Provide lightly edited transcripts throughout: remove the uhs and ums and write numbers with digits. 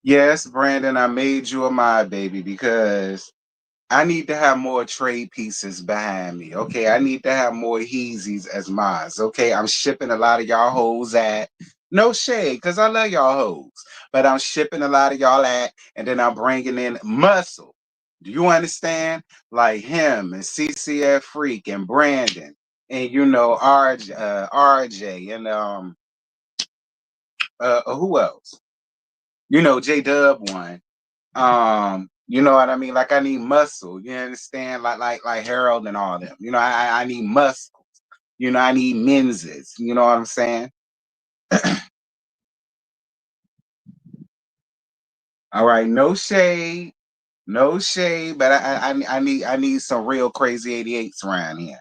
Yes, Brandon, I made you a my baby because I need to have more trade pieces behind me. Okay, I need to have more Heezys as mines. Okay, I'm shipping a lot of y'all hoes at no shade because I love y'all hoes, but I'm shipping a lot of y'all at, and then I'm bringing in muscle. Do you understand? Like him and CCF Freak and Brandon and RJ and who else? J Dub one. You know what I mean? Like I need muscle. You understand? Like Harold and all them. I need muscle. I need menses. You know what I'm saying? All right, no shade, but I need some real crazy 88s around here.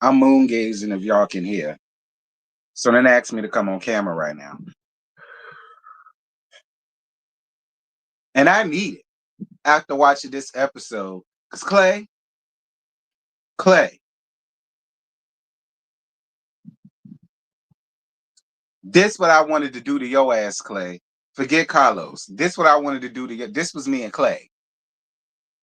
I'm moon gazing if y'all can hear. So then ask me to come on camera right now. And I need it after watching this episode. Cause Clay, this what I wanted to do to your ass, Clay. Forget Carlos. This what I wanted to do to you. This was me and Clay.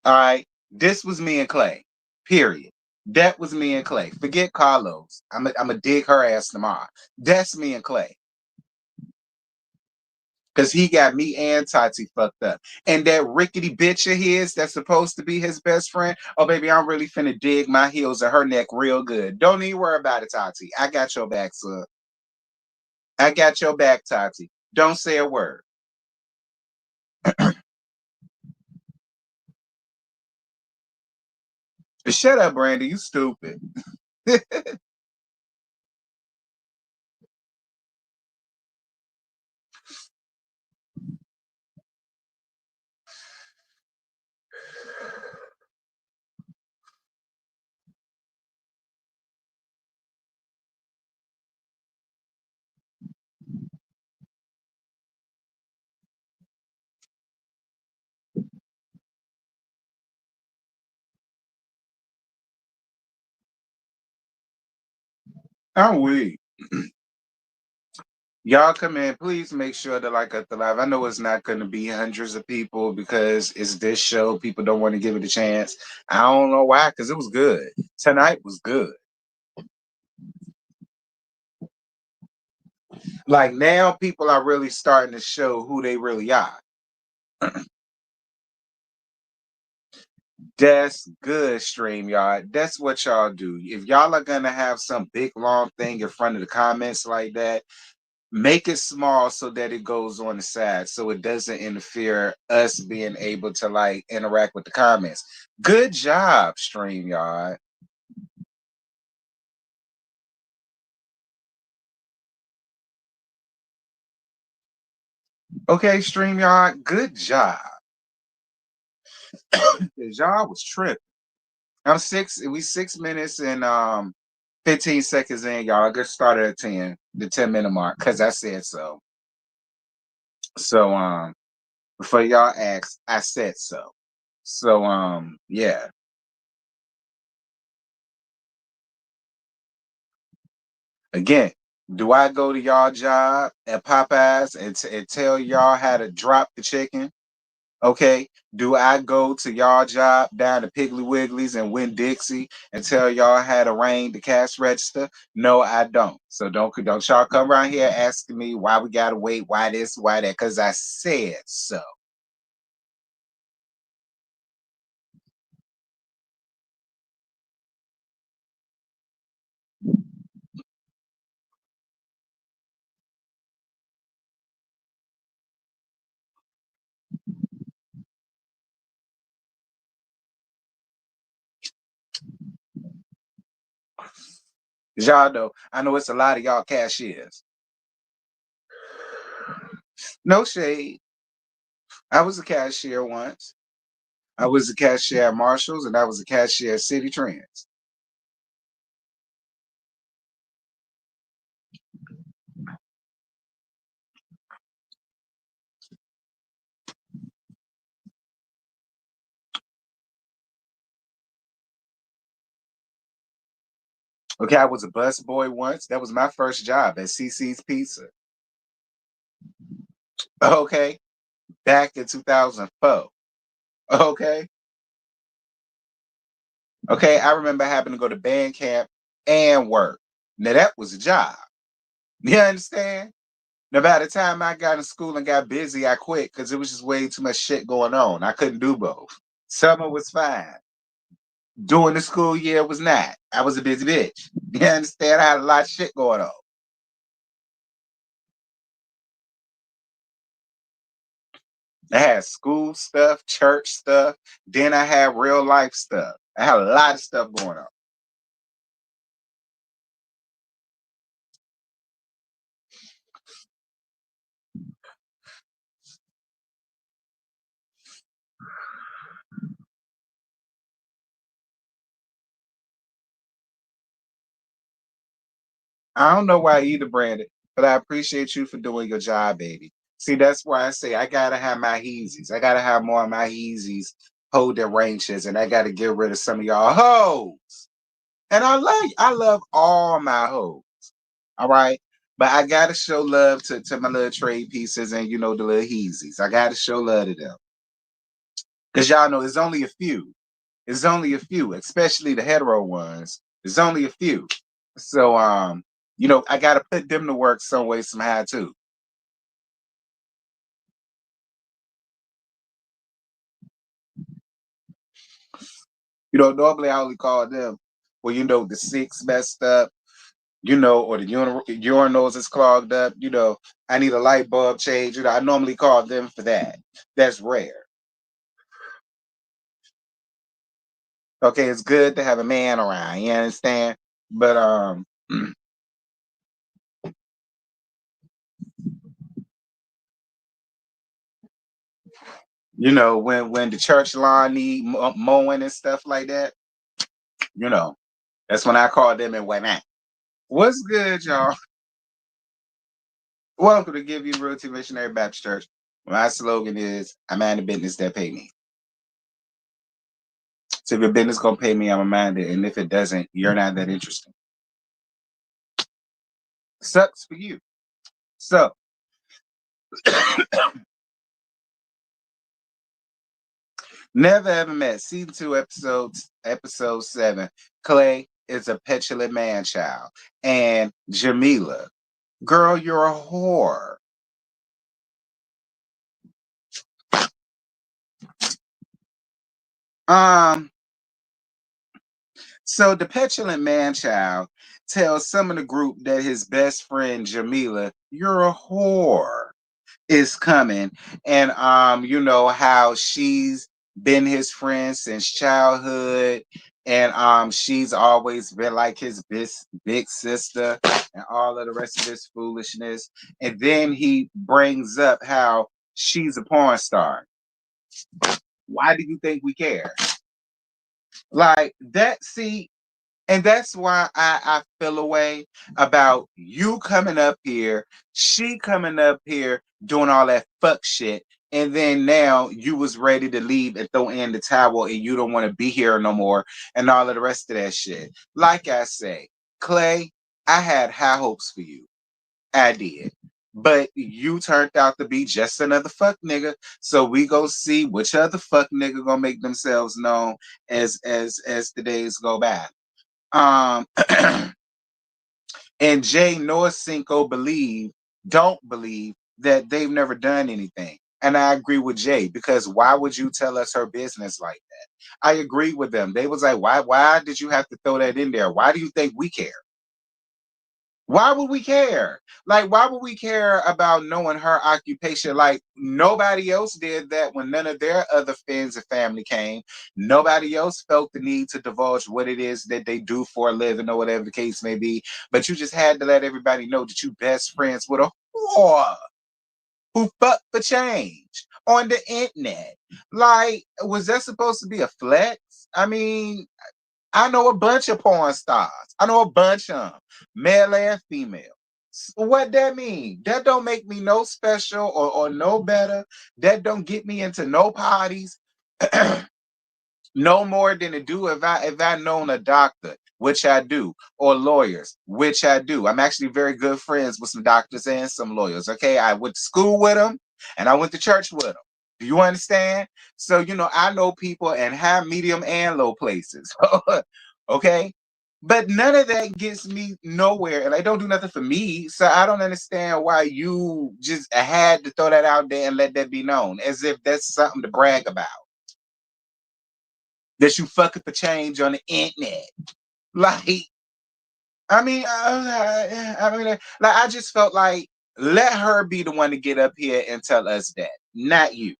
All right. This was me and Clay. Period. That was me and Clay. Forget Carlos. I'm a dig her ass tomorrow. That's me and Clay. Cause he got me and Tati fucked up. And that rickety bitch of his that's supposed to be his best friend. Oh baby, I'm really finna dig my heels in her neck real good. Don't even worry about it, Tati. I got your back, sir. I got your back, Tati. Don't say a word. Shut up, Brandy. You stupid. I'm weak. Y'all come in, please make sure to like up the live. I know it's not going to be hundreds of people because it's this show. People don't want to give it a chance. I don't know why, because it was good. Tonight was good. Like now, people are really starting to show who they really are. That's good, StreamYard. That's what y'all do. If y'all are gonna have some big long thing in front of the comments like that, make it small so that it goes on the side so it doesn't interfere us being able to like interact with the comments. Good job, StreamYard. Okay, StreamYard, good job. Y'all was tripping. We 6 minutes and 15 seconds in, y'all. Get started at the 10-minute mark, because I said so. So before y'all ask, I said so. So yeah. Again, do I go to y'all job at Popeyes and tell y'all how to drop the chicken? Okay. Do I go to y'all job down to Piggly Wiggly's and Win Dixie and tell y'all how to ring the cash register? No, I don't. So don't y'all come around here asking me why we gotta wait, why this, why that, because I said so. Y'all know, I know it's a lot of y'all cashiers. No shade. I was a cashier once. I was a cashier at Marshalls and I was a cashier at City Trends. Okay, I was a bus boy once. That was my first job at CC's Pizza. Okay, back in 2004. Okay, okay, I remember having to go to band camp and work. Now that was a job. You understand? Now by the time I got in school and got busy, I quit because it was just way too much shit going on. I couldn't do both. Summer was fine. During the school year was not. I was a busy bitch. You understand? I had a lot of shit going on. I had school stuff, church stuff. Then I had real life stuff. I had a lot of stuff going on. I don't know why either, Brandon, but I appreciate you for doing your job, baby. See, that's why I say I gotta have my Heezys. I gotta have more of my Heezys hold their ranches, and I gotta get rid of some of y'all hoes. And I love all my hoes. All right. But I gotta show love to my little trade pieces and the little Heezys. I gotta show love to them. Because y'all know there's only a few. There's only a few, especially the hetero ones. There's only a few. So I gotta put them to work some way, somehow too. Normally I only call them the six messed up, or the urinals is clogged up, I need a light bulb change. I normally call them for that. That's rare. Okay, it's good to have a man around, you understand? But when the church lawn need mowing and stuff like that, you know, that's when I call them and went at. What's good, y'all? Welcome to Give You Realty Missionary Baptist Church. My slogan is I'm in the business that pay me. So if your business gonna pay me, I'm a mind it. And if it doesn't, you're not that interesting. Sucks for you. So never ever met. Season 2, episode 7. Clay is a petulant man child. And Jamila, girl, you're a whore. Um, so the petulant man child tells some of the group that his best friend Jamila, you're a whore, is coming. And how she's been his friend since childhood. And she's always been like his big sister and all of the rest of this foolishness. And then he brings up how she's a porn star. Why do you think we care? Like that, see, and that's why I feel away about you coming up here, she coming up here doing all that fuck shit. And then now you was ready to leave and throw in the towel and you don't want to be here no more and all of the rest of that shit. Like I say, Clay, I had high hopes for you. I did. But you turned out to be just another fuck nigga. So we go see which other fuck nigga gonna make themselves known as the days go by. Um, and Jay nor Cinco don't believe that they've never done anything. And I agree with Jay because why would you tell us her business like that? I agree with them. They was like, why did you have to throw that in there? Why do you think we care? Why would we care? Like, why would we care about knowing her occupation? Like, nobody else did that when none of their other friends and family came. Nobody else felt the need to divulge what it is that they do for a living or whatever the case may be. But you just had to let everybody know that you best friends with a whore who fucked for change on the internet. Like, was that supposed to be a flex? I mean, I know a bunch of porn stars. I know a bunch of them, male and female. What that mean? That don't make me no special or no better. That don't get me into no parties. No more than to do if I known a doctor. which I do, or lawyers, which I do. I'm actually very good friends with some doctors and some lawyers. Okay, I went to school with them, and I went to church with them. Do you understand? So I know people in high, medium, and low places. Okay, but none of that gets me nowhere, and they don't do nothing for me. So I don't understand why you just had to throw that out there and let that be known, as if that's something to brag about. That you fucking for change on the internet. Like, like I just felt like let her be the one to get up here and tell us that, not you.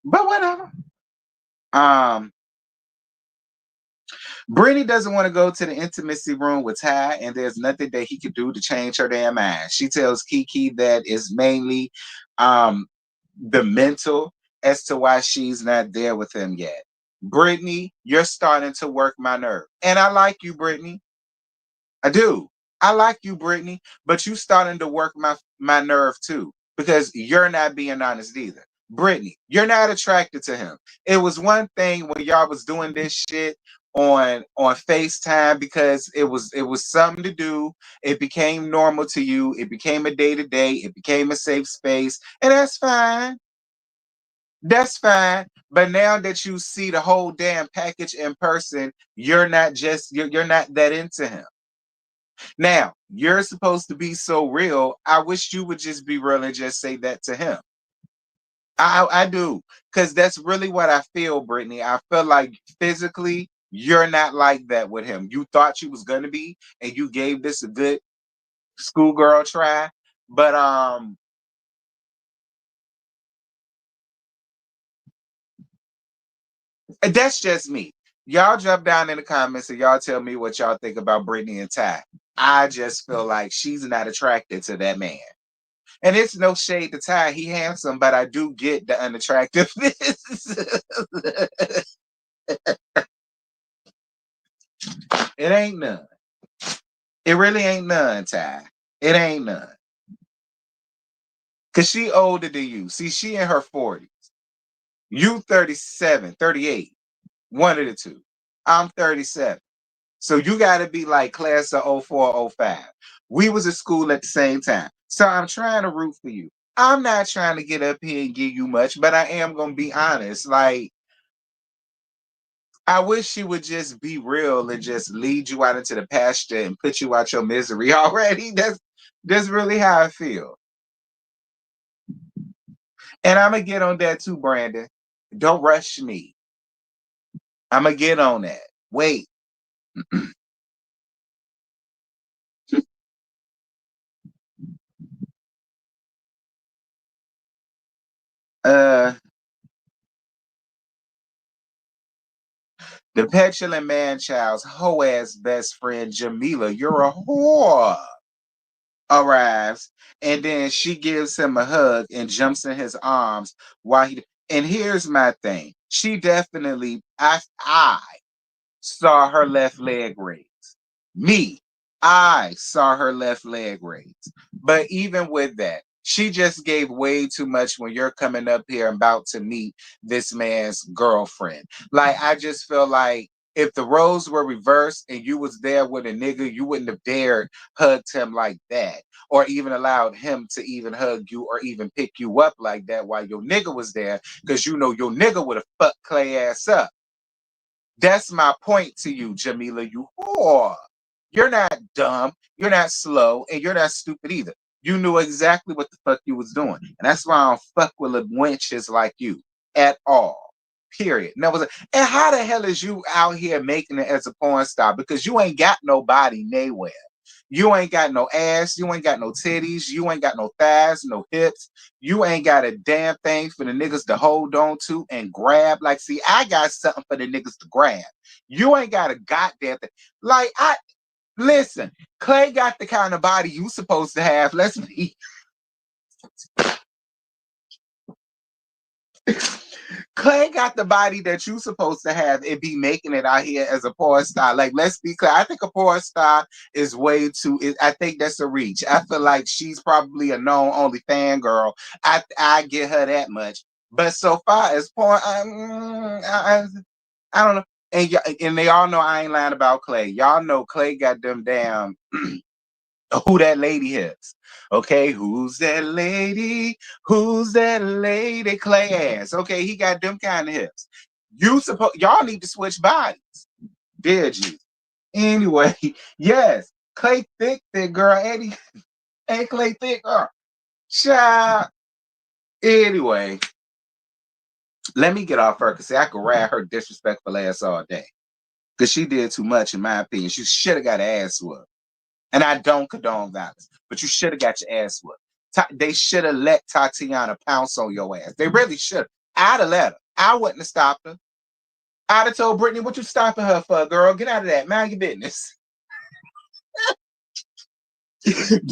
But whatever. Um, Brittany doesn't want to go to the intimacy room with Ty, and there's nothing that he could do to change her damn mind. She tells Kiki that it's mainly the mental as to why she's not there with him yet. Brittany, you're starting to work my nerve. And I like you, Brittany. I do. I like you, Brittany, but you starting to work my nerve too, because you're not being honest either. Brittany, you're not attracted to him. It was one thing when y'all was doing this shit on FaceTime because it was something to do. It became normal to you. It became a day-to-day. It became a safe space. And that's fine. That's fine. But now that you see the whole damn package in person, you're not that into him. Now, you're supposed to be so real. I wish you would just be real and just say that to him. I do. Because that's really what I feel, Brittany. I feel like physically, you're not like that with him. You thought you was gonna be, and you gave this a good schoolgirl try. But that's just me. Y'all jump down in the comments and y'all tell me what y'all think about Brittany and Ty. I just feel like she's not attracted to that man. And it's no shade to Ty. He handsome, but I do get the unattractiveness. It ain't none. It really ain't none, Ty. It ain't none. Cause she older than you. See, she in her 40s. You 37, 38. One of the two. I'm 37. So you gotta be like class of 04, 05. We was at school at the same time. So I'm trying to root for you. I'm not trying to get up here and give you much, but I am gonna be honest. Like, I wish she would just be real and just lead you out into the pasture and put you out your misery already. That's really how I feel. And I'm gonna get on that too, Brandon. Don't rush me. I'm gonna get on that. Wait. uh the petulant man child's hoe ass best friend Jamila, you're a whore, arrives, and then she gives him a hug and jumps in his arms while he and here's my thing. She definitely I saw her left leg raise. Me, I saw her left leg raise. But even with that, she just gave way too much when you're coming up here about to meet this man's girlfriend. Like, I just feel like if the roles were reversed and you was there with a nigga, you wouldn't have dared hugged him like that, or even allowed him to even hug you or even pick you up like that while your nigga was there, because you know your nigga would have fucked Clay ass up. That's my point to you, Jamila. You whore. You're not dumb. You're not slow, and you're not stupid either. You knew exactly what the fuck you was doing, and that's why I don't fuck with wenches like you at all. Period. And how the hell is you out here making it as a porn star? Because you ain't got nobody nowhere. You ain't got no ass. You ain't got no titties. You ain't got no thighs, no hips. You ain't got a damn thing for the niggas to hold on to and grab. Like, see, I got something for the niggas to grab. You ain't got a goddamn thing. Like, listen, Clay got the kind of body you supposed to have. Let's be. Clay got the body that you supposed to have and be making it out here as a porn star. Like, let's be clear. I think a porn star is way too. I think that's a reach. I feel like she's probably a known only fan girl. I get her that much. But so far as porn, I don't know. And they all know I ain't lying about Clay. Y'all know Clay got them damn who that lady is. Okay, who's that lady? Who's that lady? Clay ass. Okay, he got them kind of hips. Y'all need to switch bodies. Did you? Anyway, yes, Clay thick girl. Eddie ain't Clay thick girl. Child. Anyway, let me get off her because I could ride her disrespectful ass all day. Because she did too much, in my opinion. She should have got her ass whooped. And I don't condone violence, but you should have got your ass whooped. They should have let Tatiana pounce on your ass. They really should. I'd have let her. I wouldn't have stopped her. I'd have told Brittany, what you stopping her for, girl? Get out of that. Mind your business.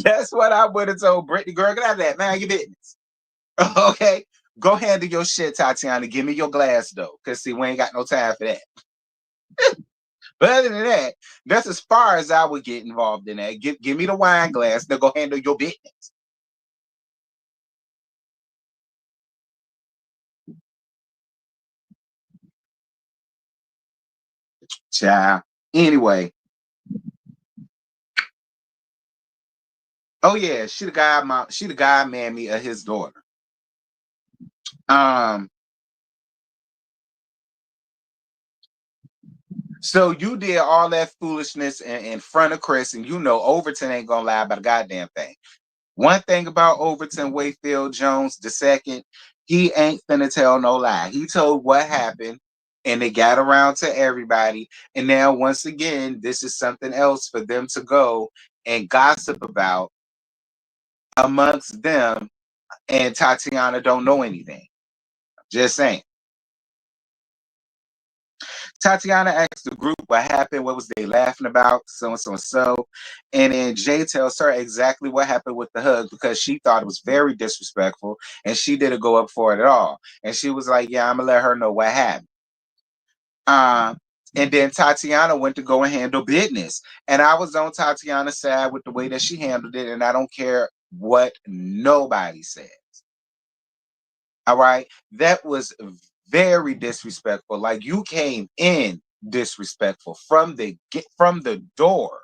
That's what I would have told Brittany, girl. Get out of that. Mind your business. Okay? Go handle your shit, Tatiana. Give me your glass, though. Because, see, we ain't got no time for that. But other than that, that's as far as I would get involved in that. Give me the wine glass. Then go handle your business. Child. Anyway. Oh yeah, she the guy mammy of his daughter. Um, so you did all that foolishness in front of Chris, and you know Overton ain't gonna lie about a goddamn thing. One thing about Overton Wakefield Jones the second, he ain't finna tell no lie. He told what happened, and they got around to everybody. And now once again, this is something else for them to go and gossip about amongst them. And Tatiana don't know anything. Just saying. Tatiana asked the group what happened, what was they laughing about, so and so and so. And then Jay tells her exactly what happened with the hug because she thought it was very disrespectful and she didn't go up for it at all. And she was like, yeah, I'm gonna let her know what happened. Um, and then Tatiana went to go and handle business. And I was on Tatiana's side with the way that she handled it, and I don't care what nobody said. All right. That was very disrespectful. Like you came in disrespectful from the door.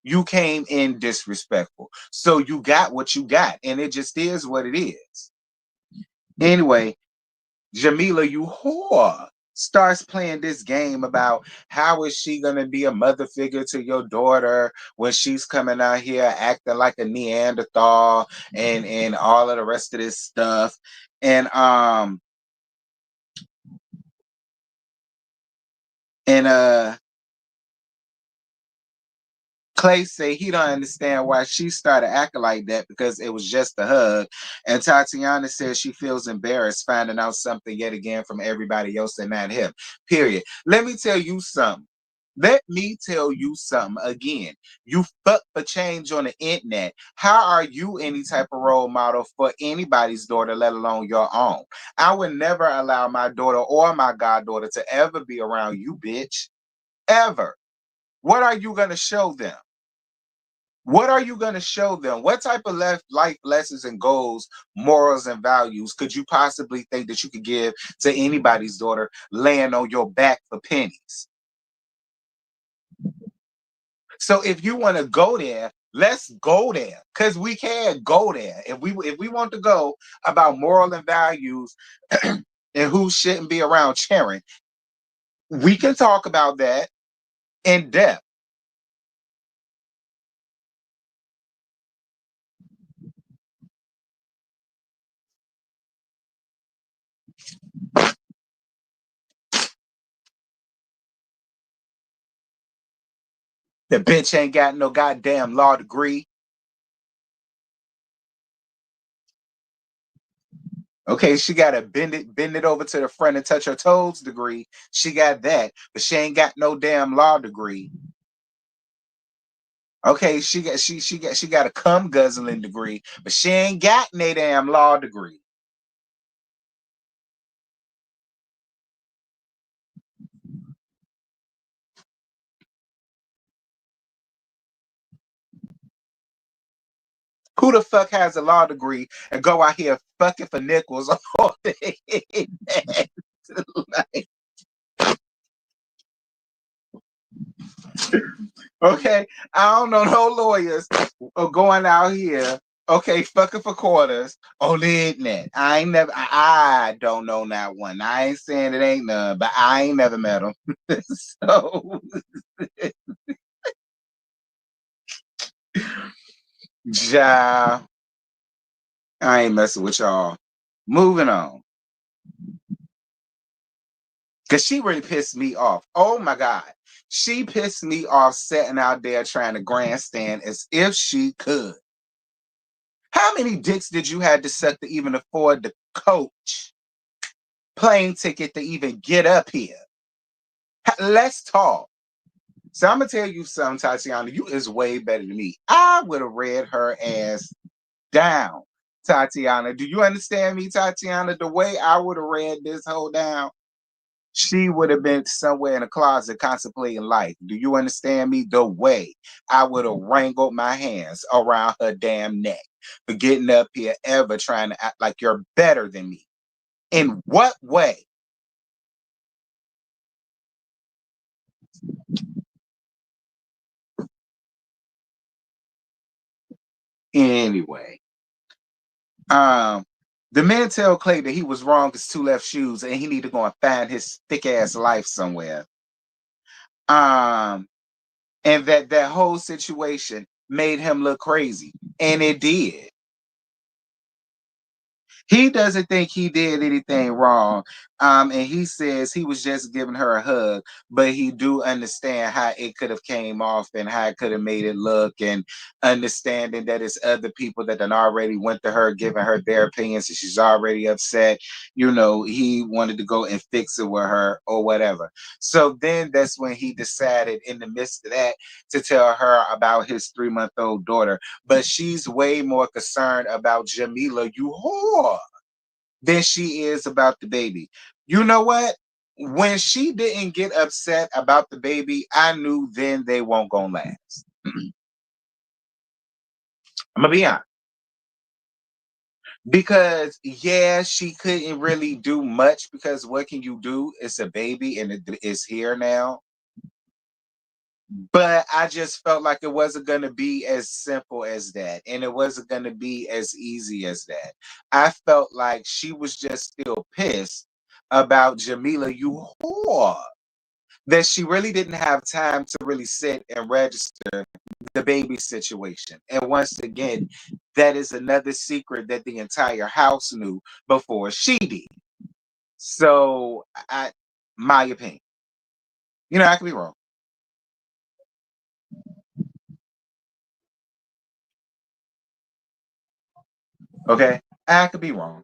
You came in disrespectful. So you got what you got. And it just is what it is. Anyway, Jamila, you whore, starts playing this game about how is she gonna be a mother figure to your daughter when she's coming out here acting like a Neanderthal and all of the rest of this stuff. And And Clay say he don't understand why she started acting like that because it was just a hug. And Tatiana says she feels embarrassed finding out something yet again from everybody else and not him. Period. Let me tell you something. Let me tell you something again. You fuck for change on the internet. How are you any type of role model for anybody's daughter, let alone your own? I would never allow my daughter or my goddaughter to ever be around you, bitch. Ever. What are you going to show them? What are you going to show them? What type of life lessons and goals, morals and values could you possibly think that you could give to anybody's daughter laying on your back for pennies? So if you want to go there, let's go there because we can go there. If we want to go about moral and values and who shouldn't be around Sharon, we can talk about that in depth. The bitch ain't got no goddamn law degree. Okay, she got a bend it over to the front and touch her toes degree. She got that, but she ain't got no damn law degree. Okay, she got a cum guzzling degree, but she ain't got no damn law degree. Who the fuck has a law degree and go out here fucking for nickels all day? Okay, I don't know no lawyers going out here. Okay, fucking for quarters on the internet. I ain't never. I don't know that one. I ain't saying it ain't none, but I ain't never met them. So, ja, I ain't messing with y'all. Moving on, cause she really pissed me off. Oh my god, she pissed me off sitting out there trying to grandstand as if she could. How many dicks did you have to suck to even afford the coach plane ticket to even get up here? Let's talk. So I'm gonna tell you something, Tatiana. You is way better than me. I would have read her ass down, Tatiana. Do you understand me, Tatiana? The way I would have read this whole down, she would have been somewhere in a closet contemplating life. Do you understand me? The way I would have wrangled my hands around her damn neck for getting up here ever trying to act like you're better than me. In what way? Anyway, um, the man tell Clay that he was wrong as two left shoes and he need to go and find his thick ass life somewhere. Um, and that whole situation made him look crazy, and it did. He doesn't think he did anything wrong. And he says he was just giving her a hug, but he do understand how it could have came off and how it could have made it look, and understanding that it's other people that done already went to her, giving her their opinions, and she's already upset. He wanted to go and fix it with her or whatever. So then that's when he decided in the midst of that to tell her about his 3-month-old daughter, but she's way more concerned about Jamila, you whore, than she is about the baby. You know what? When she didn't get upset about the baby, I knew then they won't gonna last. I'm gonna be honest. Because yeah, she couldn't really do much because what can you do? It's a baby and it is here now. But I just felt like it wasn't going to be as simple as that. And it wasn't going to be as easy as that. I felt like she was just still pissed about Jamila, you whore, that she really didn't have time to really sit and register the baby situation. And once again, that is another secret that the entire house knew before she did. So, my opinion, I could be wrong. Okay, I could be wrong.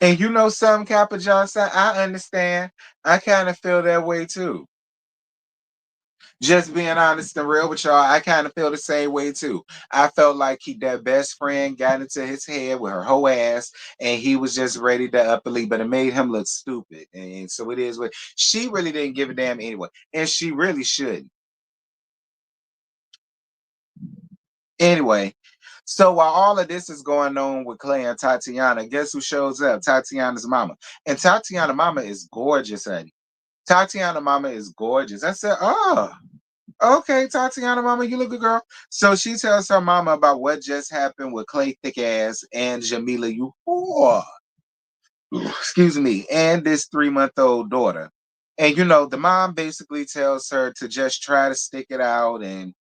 And you know something, Kappa Johnson, I understand. I kind of feel that way too. Just being honest and real with y'all, I kind of feel the same way too. I felt like that best friend got into his head with her whole ass, and he was just ready to up and leave, but it made him look stupid. And so it is what she really didn't give a damn anyway, and she really shouldn't. Anyway, so while all of this is going on with Clay and Tatiana, guess who shows up? Tatiana's mama. And Tatiana mama is gorgeous, honey. Tatiana mama is gorgeous. I said, oh, okay, Tatiana mama, you look a girl. So she tells her mama about what just happened with Clay thick ass and Jamila, you whore. Excuse me, and this 3-month-old daughter. And the mom basically tells her to just try to stick it out and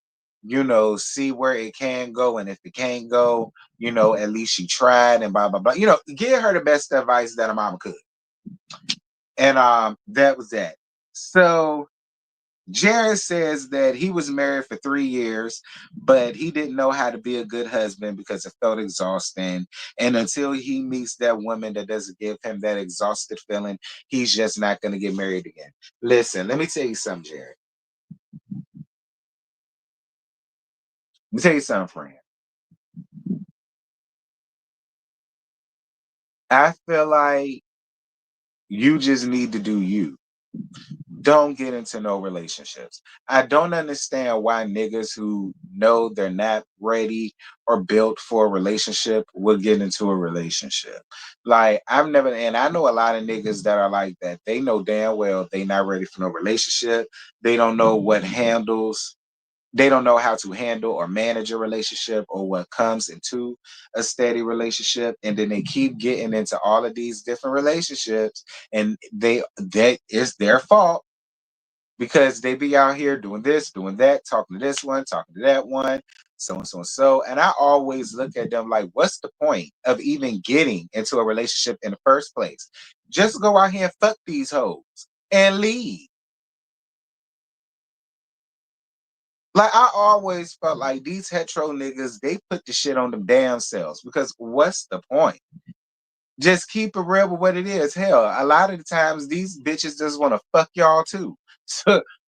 see where it can go. And if it can't go, at least she tried and blah blah blah. Give her the best advice that a mama could. And that was that. So Jared says that he was married for 3 years, but he didn't know how to be a good husband because it felt exhausting. And until he meets that woman that doesn't give him that exhausted feeling, he's just not going to get married again. Listen, let me tell you something, Jared. Let me tell you something, friend. I feel like you just need to do you. don't get into no relationships. I don't understand why niggas who know they're not ready or built for a relationship will get into a relationship. Like I've never, and I know a lot of niggas that are like that. They know damn well they not ready for no relationship. They don't know what handles. They don't know how to handle or manage a relationship or what comes into a steady relationship, and then they keep getting into all of these different relationships, and that is their fault because they be out here doing this, doing that, talking to this one, talking to that one, so and so and so. And I always look at them like, what's the point of even getting into a relationship in the first place? Just go out here and fuck these hoes and leave. Like I always felt like these hetero niggas, they put the shit on them damn selves because what's the point? Just keep it real with what it is. Hell, a lot of the times these bitches just want to fuck y'all too.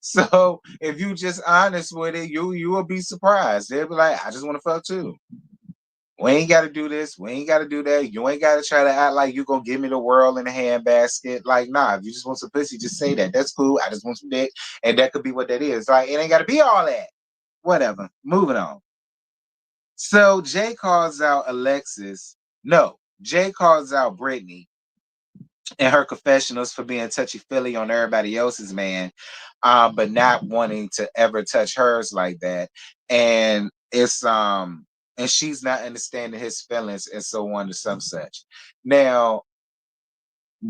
So if you just honest with it, you will be surprised. They'll be like, I just want to fuck too. We ain't got to do this. We ain't got to do that. You ain't got to try to act like you gonna give me the world in a handbasket. Like, nah, if you just want some pussy, just say that. That's cool. I just want some dick, and that could be what that is. Like, it ain't got to be all that. Whatever. Moving on. So Jay calls out Alexis. No, Jay calls out Brittany and her confessionals for being touchy feely on everybody else's man, but not wanting to ever touch hers like that. And and she's not understanding his feelings and so on and some such. Now,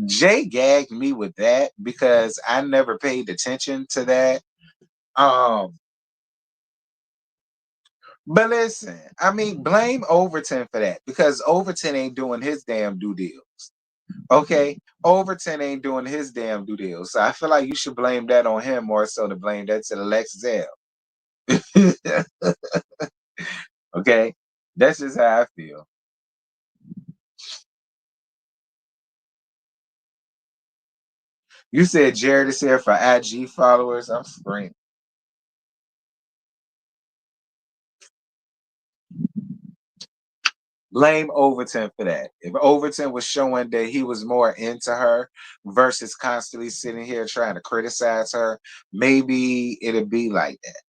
Jay gagged me with that because I never paid attention to that. Um, but listen, I mean, blame Overton for that because Overton ain't doing his damn due deal. Okay, Overton ain't doing his damn due deal, so I feel like you should blame that on him more so to blame that to the Lex Zell. Okay, that's just how I feel. You said Jared is here for IG followers. I'm screaming. Blame Overton for that. If Overton was showing that he was more into her versus constantly sitting here trying to criticize her, maybe it'd be like that.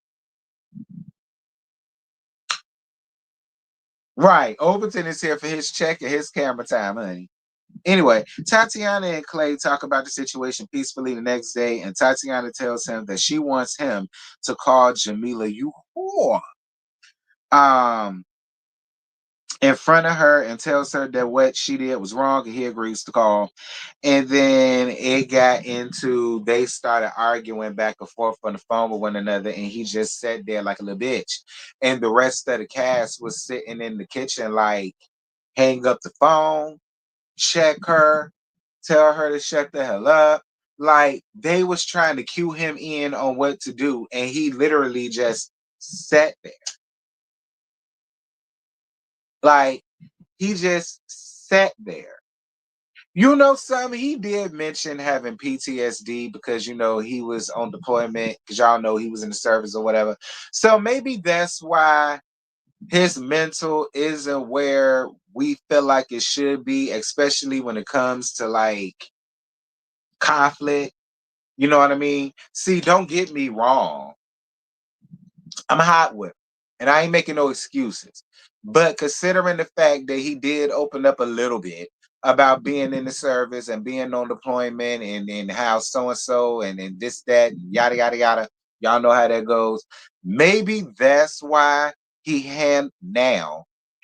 Right. Overton is here for his check and his camera time, honey. Anyway, Tatiana and Clay talk about the situation peacefully the next day, and Tatiana tells him that she wants him to call Jamila you whore um in front of her and tells her that what she did was wrong and he agrees to call. And then it got into they started arguing back and forth on the phone with one another, and he just sat there like a little bitch. And the rest of the cast was sitting in the kitchen like hang up the phone, check her, tell her to shut the hell up. Like they was trying to cue him in on what to do, and he literally just sat there. Like he just sat there. You know something? He did mention having PTSD because he was on deployment because y'all know he was in the service or whatever. So maybe that's why his mental isn't where we feel like it should be, especially when it comes to like conflict. You know what I mean? See, don't get me wrong. I'm hot with him, and I ain't making no excuses. But considering the fact that he did open up a little bit about being in the service and being on deployment and how so and so and this, that, yada, yada, yada, y'all know how that goes. Maybe that's why he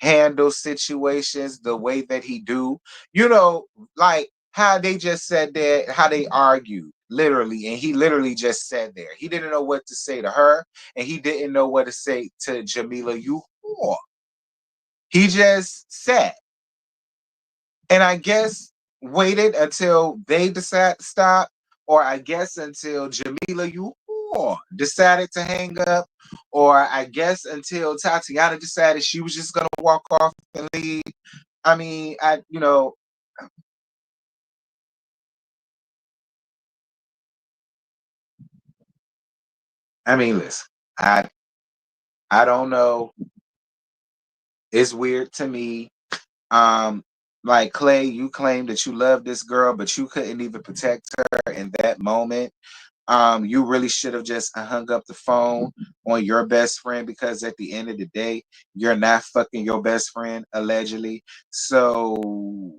handles situations the way that he do. Like how they just said that, how they argued literally, and he literally just sat there. He didn't know what to say to her, and he didn't know what to say to Jamila. You whore. He just sat, and I guess waited until they decided to stop, or I guess until Jamila, you whore, decided to hang up, or I guess until Tatiana decided she was just gonna walk off and leave. I mean, listen, I I don't know. It's weird to me. Like Clay, you claimed that you love this girl, but you couldn't even protect her in that moment. You really should have just hung up the phone on your best friend, because at the end of the day, you're not fucking your best friend, allegedly. So,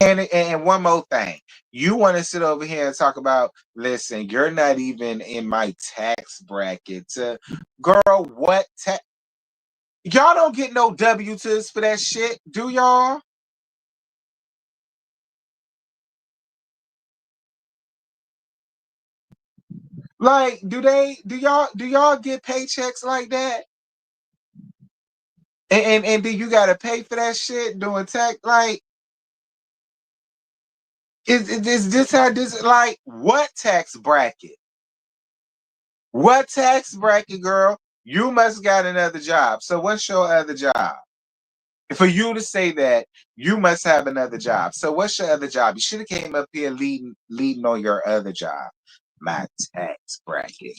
and one more thing, you want to sit over here and talk about, listen, you're not even in my tax bracket. Girl, what tax? Y'all don't get no W-2s for that shit, do y'all? Like, do y'all get paychecks like that? And do you gotta pay for that shit doing tax? Like, is this how this, like, what tax bracket? What tax bracket, girl? You must got another job. So what's your other job? For you to say that, you must have another job. So what's your other job? You should have came up here leading on your other job. My tax bracket.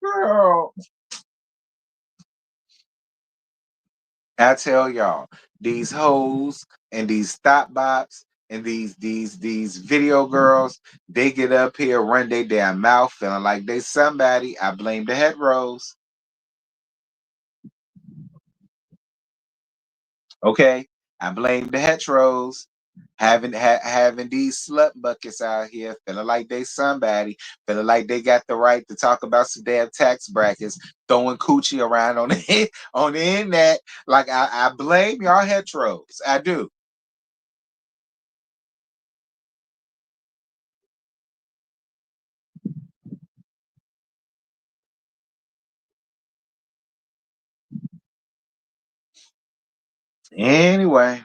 Girl, I tell y'all, these hoes and these thought bots and these video girls, they get up here, run their damn mouth, feeling like they somebody. I blame the heteros. Okay, I blame the heteros. Having these slut buckets out here feeling like they somebody, feeling like they got the right to talk about some damn tax brackets, throwing coochie around on the on the internet. Like, I blame y'all heteros. I do. Anyway,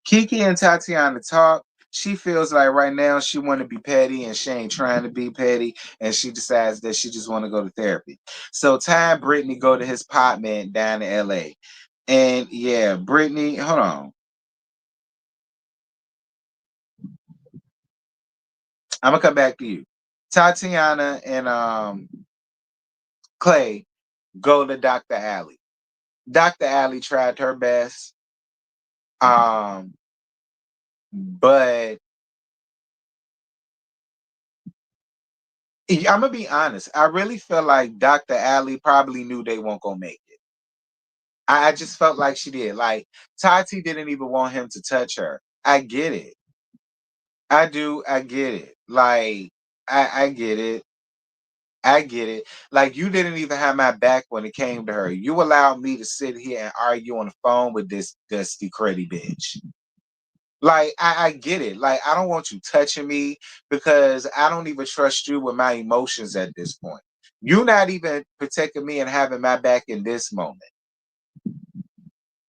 Kiki and Tatiana talk. She feels like right now she want to be petty and she ain't trying to be petty, and she decides that she just want to go to therapy. So time Brittany go to his apartment down in LA. And yeah, Brittany, hold on. I'm gonna come back to you. Tatiana and Clay go to Dr. Alley. Dr. Alley tried her best. Um, but I'm gonna be honest. I really feel like Dr. Alley probably knew they weren't gonna make it. I just felt like she did. Like, Tati didn't even want him to touch her. I get it. I do. I get it. Like, I get it. I get it. Like, you didn't even have my back when it came to her. You allowed me to sit here and argue on the phone with this dusty cruddy bitch. Like, I get it. Like, I don't want you touching me because I don't even trust you with my emotions at this point. You're not even protecting me and having my back in this moment.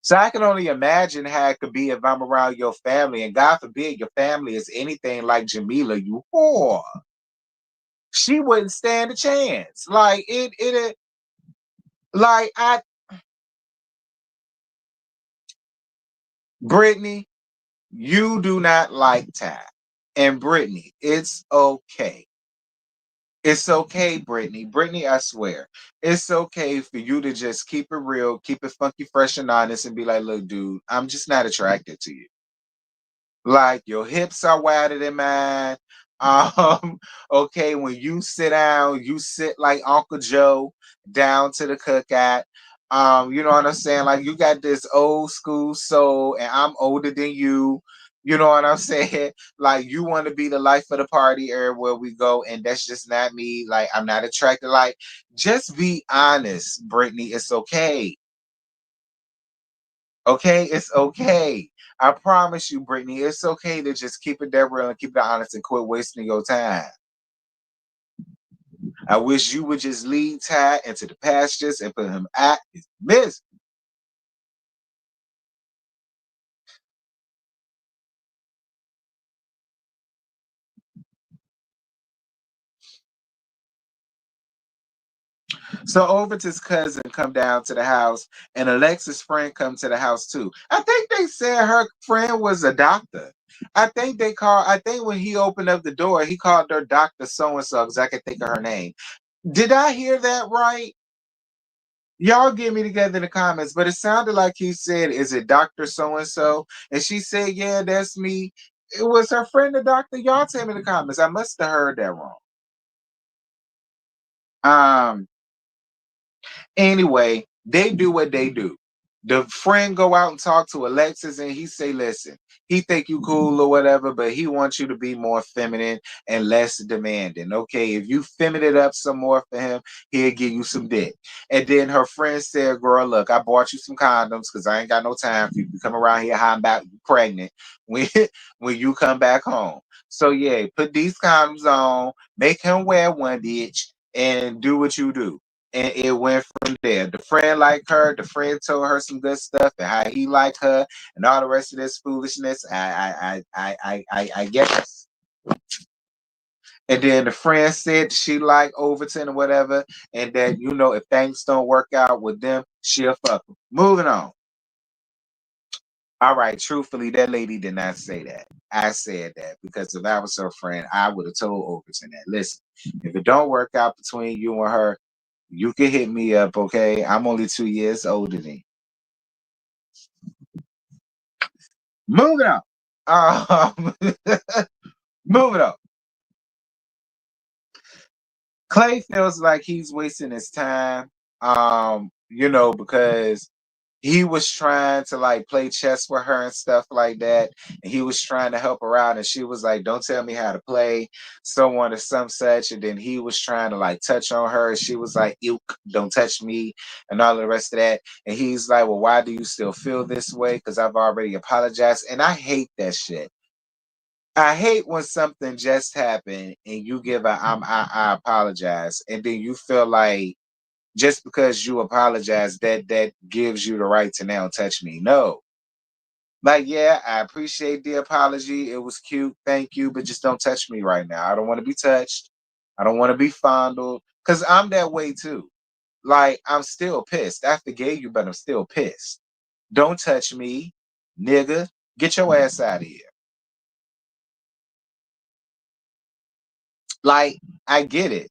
So I can only imagine how it could be if I'm around your family, and God forbid your family is anything like Jamila, you whore. She wouldn't stand a chance. Like, like, Brittany, you do not like Ty. And Brittany, it's okay. It's okay, Brittany. Brittany, I swear, it's okay for you to just keep it real, keep it funky, fresh, and honest, and be like, look, dude, I'm just not attracted to you. Like, your hips are wider than mine. Okay, when you sit down, you sit like Uncle Joe down to the cookout. You know what I'm saying? Like, you got this old school soul, and I'm older than you. You know what I'm saying? Like, you want to be the life of the party everywhere we go, and that's just not me. Like, I'm not attracted. Like, just be honest, Brittany. It's okay. Okay, it's okay. I promise you, Brittany, it's okay to just keep it that real and keep it honest and quit wasting your time. I wish you would just lead Ty into the pastures and put him at his misery. So Overton's cousin come down to the house, and Alexa's friend come to the house too. I think they said her friend was a doctor. I think when he opened up the door, he called her Doctor So and So because I can think of her name. Did I hear that right? Y'all get me together in the comments, but it sounded like he said, "Is it Doctor So and So?" And she said, "Yeah, that's me." It was her friend, the doctor. Y'all tell me in the comments. I must have heard that wrong. Um, Anyway, they do what they do. The friend go out and talk to Alexis, and he say, "Listen, he think you cool or whatever, but he wants you to be more feminine and less demanding. Okay, if you feminine it up some more for him, he'll give you some dick." And then her friend said, "Girl, look, I bought you some condoms because I ain't got no time for you to come around here hiding about you pregnant when when you come back home. So yeah, put these condoms on, make him wear one, bitch, and do what you do." And it went from there. The friend liked her. The friend told her some good stuff and how he liked her and all the rest of this foolishness. I guess. And then the friend said she liked Overton or whatever, and that if things don't work out with them, she'll fuck them. Moving on. All right. Truthfully, that lady did not say that. I said that because if I was her friend, I would have told Overton that. Listen, if it don't work out between you and her, you can hit me up, okay? I'm only 2 years older than you. Moving on. Um, moving on. Clay feels like he's wasting his time. Because he was trying to like play chess with her and stuff like that. And he was trying to help her out. And she was like, "Don't tell me how to play," so on and some such. And then he was trying to like touch on her. She was like, "Ew, don't touch me," and all the rest of that. And he's like, "Well, why do you still feel this way? Because I've already apologized." And I hate that shit. I hate when something just happened and you give I apologize, and then you feel like just because you apologize that gives you the right to now touch me. No. Like, yeah, I appreciate the apology. It was cute. Thank you, but just don't touch me right now. I don't want to be touched. I don't want to be fondled cuz I'm that way too. Like, I'm still pissed. I forgave you, but I'm still pissed. Don't touch me, nigga. Get your ass out of here. Like, I get it.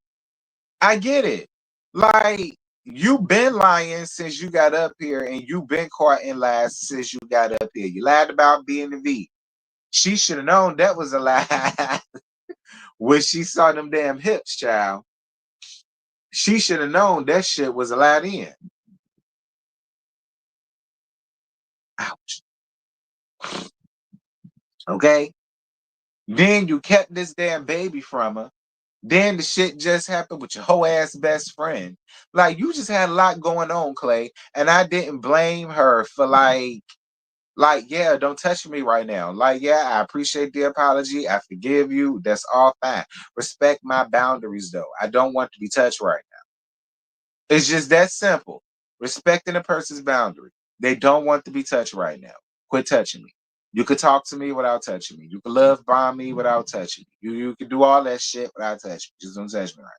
I get it. Like, you been lying since you got up here, and you been caught in lies since you got up here. You lied about being the V. She should have known that was a lie when she saw them damn hips, child. She should have known that shit was a lie in. Ouch. Okay. Then you kept this damn baby from her. Then the shit just happened with your whole ass best friend. Like, you just had a lot going on, Clay. And I didn't blame her for yeah, don't touch me right now. Like, yeah, I appreciate the apology. I forgive you. That's all fine. Respect my boundaries, though. I don't want to be touched right now. It's just that simple. Respecting a person's boundary. They don't want to be touched right now. Quit touching me. You could talk to me without touching me. You can love bomb me without touching me. You can do all that shit without touching me. Just don't touch me right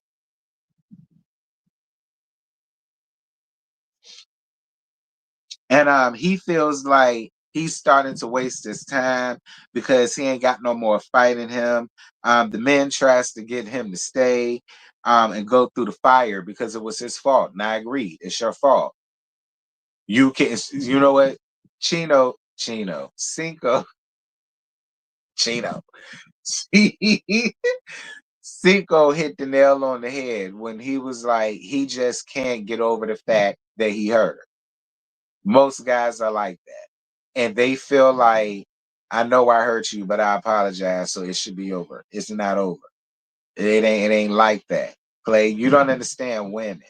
now. And he feels like he's starting to waste his time because he ain't got no more fight in him. The man tries to get him to stay and go through the fire because it was his fault. And I agree, it's your fault. You can, you know what? Cinco, Chino. Cinco hit the nail on the head when he was like, he just can't get over the fact that he hurt her. Most guys are like that. And they feel like, I know I hurt you, but I apologize, so it should be over. It's not over. It ain't like that. Clay, you don't understand women.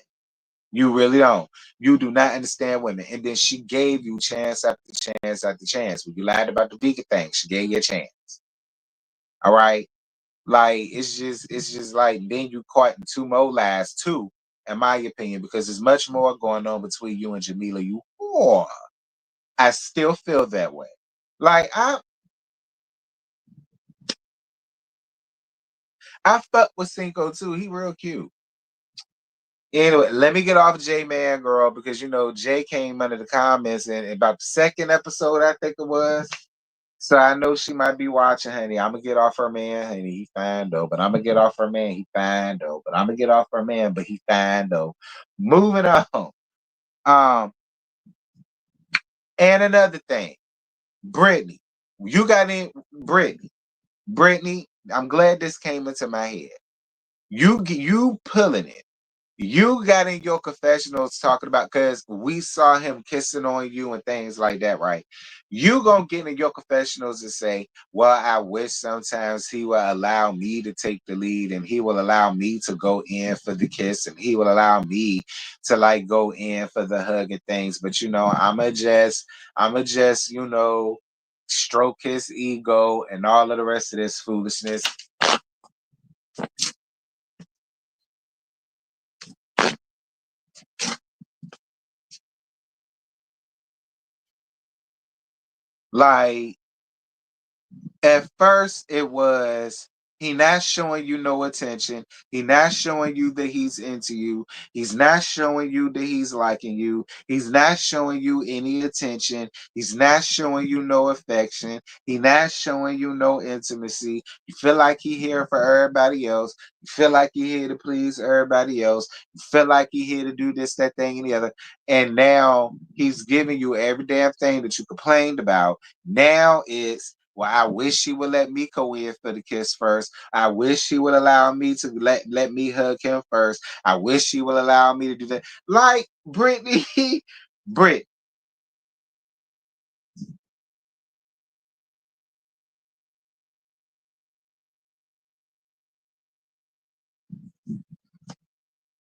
You really don't. You do not understand women. And then she gave you chance after chance after chance. When you lied about the vegan thing, she gave you a chance. All right. Like, it's just like then you caught in two more lies too, in my opinion, because there's much more going on between you and Jamila. You whore. I still feel that way. Like, I fuck with Cinco too. He real cute. Anyway, let me get off J Man Girl because Jay came under the comments and about the second episode, I think it was. So I know she might be watching, honey. I'm gonna get off her man, honey. He fine though, but I'm gonna get off her man. He fine though, but I'm gonna get off her man, but he fine though. Moving on. Um, and another thing, Brittany, you got in Brittany. Brittany, I'm glad this came into my head. You pulling it. You got in your confessionals talking about because we saw him kissing on you and things like that, right? You gonna get in your confessionals and say, "Well, I wish sometimes he will allow me to take the lead, and he will allow me to go in for the kiss, and he will allow me to like go in for the hug and things." But I'ma just stroke his ego and all of the rest of this foolishness. Like at first, it was he not showing you no attention. He not showing you that he's into you. He's not showing you that he's liking you. He's not showing you any attention. He's not showing you no affection. He not showing you no intimacy. You feel like he here for everybody else. You feel like he here to please everybody else. You feel like he here to do this, that thing, and the other. And now he's giving you every damn thing that you complained about. Now it's well, I wish he would let me go in for the kiss first. I wish he would allow me to let me hug him first. I wish he would allow me to do that. Like Brittany, Brit.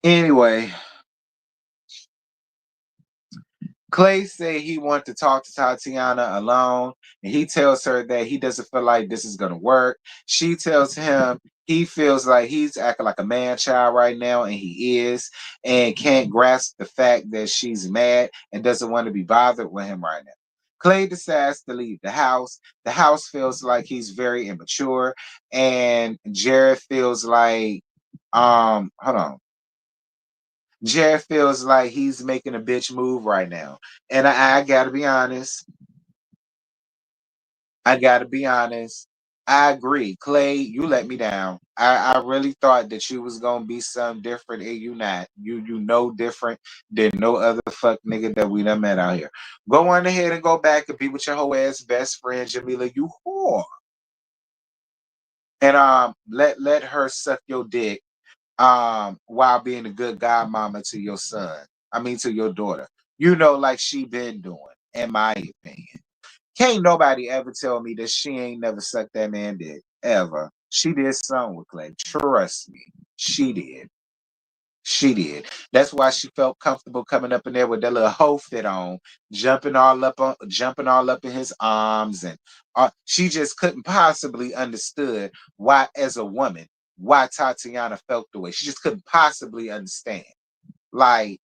Anyway, Clay said he wanted to talk to Tatiana alone, and he tells her that he doesn't feel like this is going to work. She tells him he feels like he's acting like a man child right now, and he is, and can't grasp the fact that she's mad and doesn't want to be bothered with him right now. Clay decides to leave the house. The house feels like he's very immature, and Jared feels like, hold on. Jared feels like he's making a bitch move right now. And I gotta be honest. I gotta be honest. I agree. Clay, you let me down. I really thought that you was gonna be something different and you not. You know different than no other fuck nigga that we done met out here. Go on ahead and go back and be with your whole ass best friend Jamila, you whore. And let her suck your dick while being a good godmama to your son. I mean to your daughter. Like she been doing, in my opinion. Can't nobody ever tell me that she ain't never sucked that man dick. Ever. She did something with Clay. Trust me. She did. She did. That's why she felt comfortable coming up in there with that little hoe fit on, jumping all up in his arms, and she just couldn't possibly understood why, as a woman, why Tatiana felt the way. She just couldn't possibly understand. Like,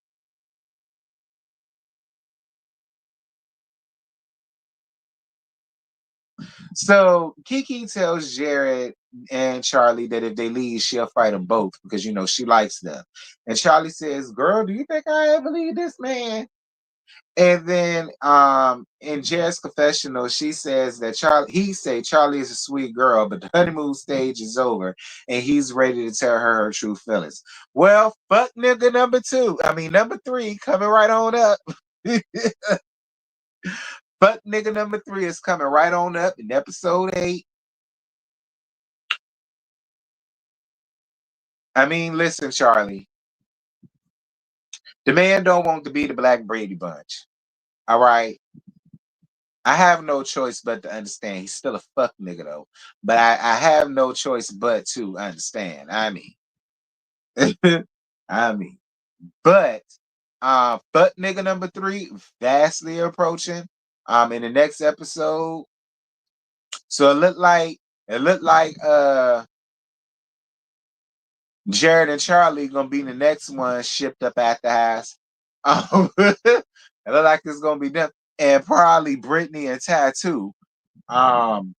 so Kiki tells Jared and Charlie that if they leave, she'll fight them both because she likes them. And Charlie says, "Girl, do you think I ever leave this man?" And then in Jared's confessional, she says that Charlie is a sweet girl, but the honeymoon stage is over and he's ready to tell her true feelings. Well, fuck nigga number two. I mean number three coming right on up. Fuck nigga number three is coming right on up in episode 8. I mean, listen, Charlie. The man don't want to be the Black Brady Bunch. All right. I have no choice but to understand. He's still a fuck nigga though. But I have no choice but to understand. I mean. I mean. But fuck nigga number 3 vastly approaching. In the next episode. So it looked like Jared and Charlie gonna be the next one shipped up at the house. It look like it's gonna be them. And probably Brittany and Tattoo. Um,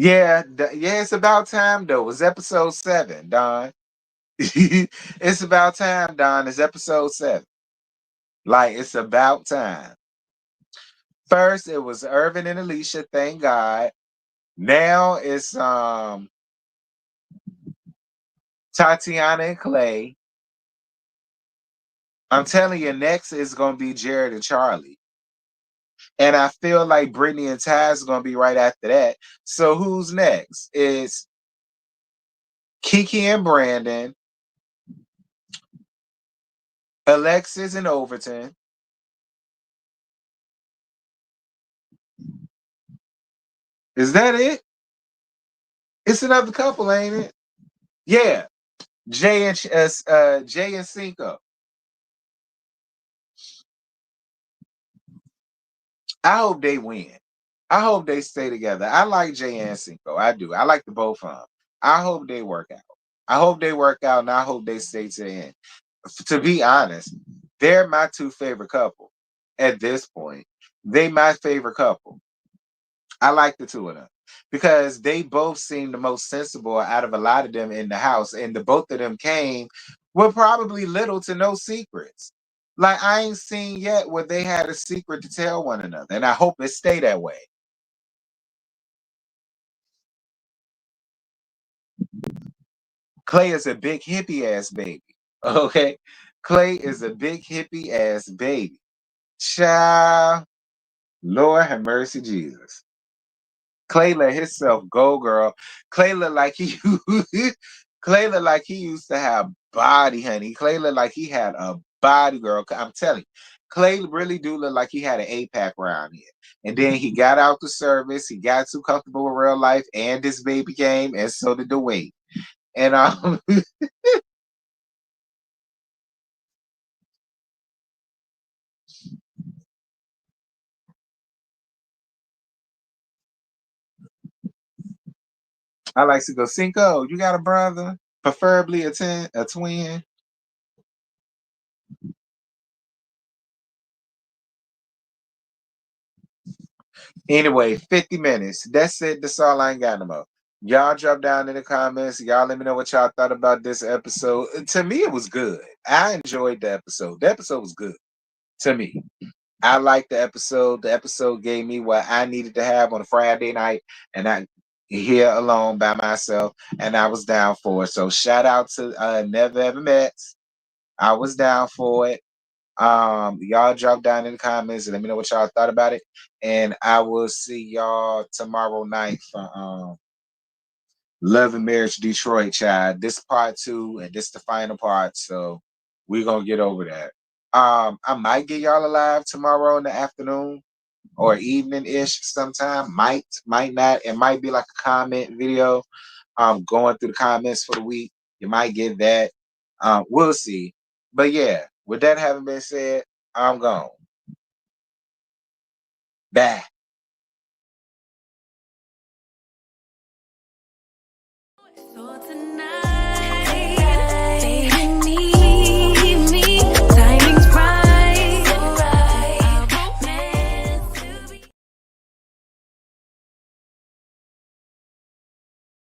Yeah, yeah, it's about time though. It's episode 7, Don. It's about time, Don. It's episode 7. Like it's about time. First, it was Irvin and Alicia, thank God. Now it's Tatiana and Clay. I'm telling you, next is gonna be Jared and Charlie. And I feel like Brittany and Taz is gonna be right after that. So who's next? It's Kiki and Brandon, Alexis and Overton. Is that it? It's another couple, ain't it? Yeah, Jay and Cinco. I hope they win. I hope they stay together. I like Jay and Cinco. I do. I like the both of them. I hope they work out. I hope they work out, and I hope they stay to the end. To be honest, they're my two favorite couple at this point. They my favorite couple. I like the two of them because they both seem the most sensible out of a lot of them in the house, and the both of them came with probably little to no secrets. Like I ain't seen yet where they had a secret to tell one another, and I hope it stay that way. Clay is a big hippie ass baby. Okay, Clay is a big hippie ass baby. Child, Lord have mercy, Jesus. Clay let himself go, girl. Clay look like he Clay look like he used to have body, honey. Clay look like he had a body, girl. I'm telling you, Clay really do look like he had an APAC around here. And then he got out the service. He got too comfortable with real life, and this baby came, and so did the weight. And I like to go, Cinco, you got a brother, preferably a twin. Anyway, 50 minutes. That's it. That's all I ain't got no more. Y'all drop down in the comments. Y'all let me know what y'all thought about this episode. To me, it was good. I enjoyed the episode. The episode was good to me. I liked the episode. The episode gave me what I needed to have on a Friday night, and I here alone by myself, and I was down for it. So shout out to Never Ever Met. I was down for it. Y'all drop down in the comments and let me know what y'all thought about it. And I will see y'all tomorrow night for Love and Marriage Detroit, child. This part 2 and this the final part. So we're gonna get over that. I might get y'all alive tomorrow in the afternoon or evening ish sometime. Might not. It might be like a comment video. Going through the comments for the week. You might get that. We'll see. But yeah, with that having been said, I'm gone. Bye. So tonight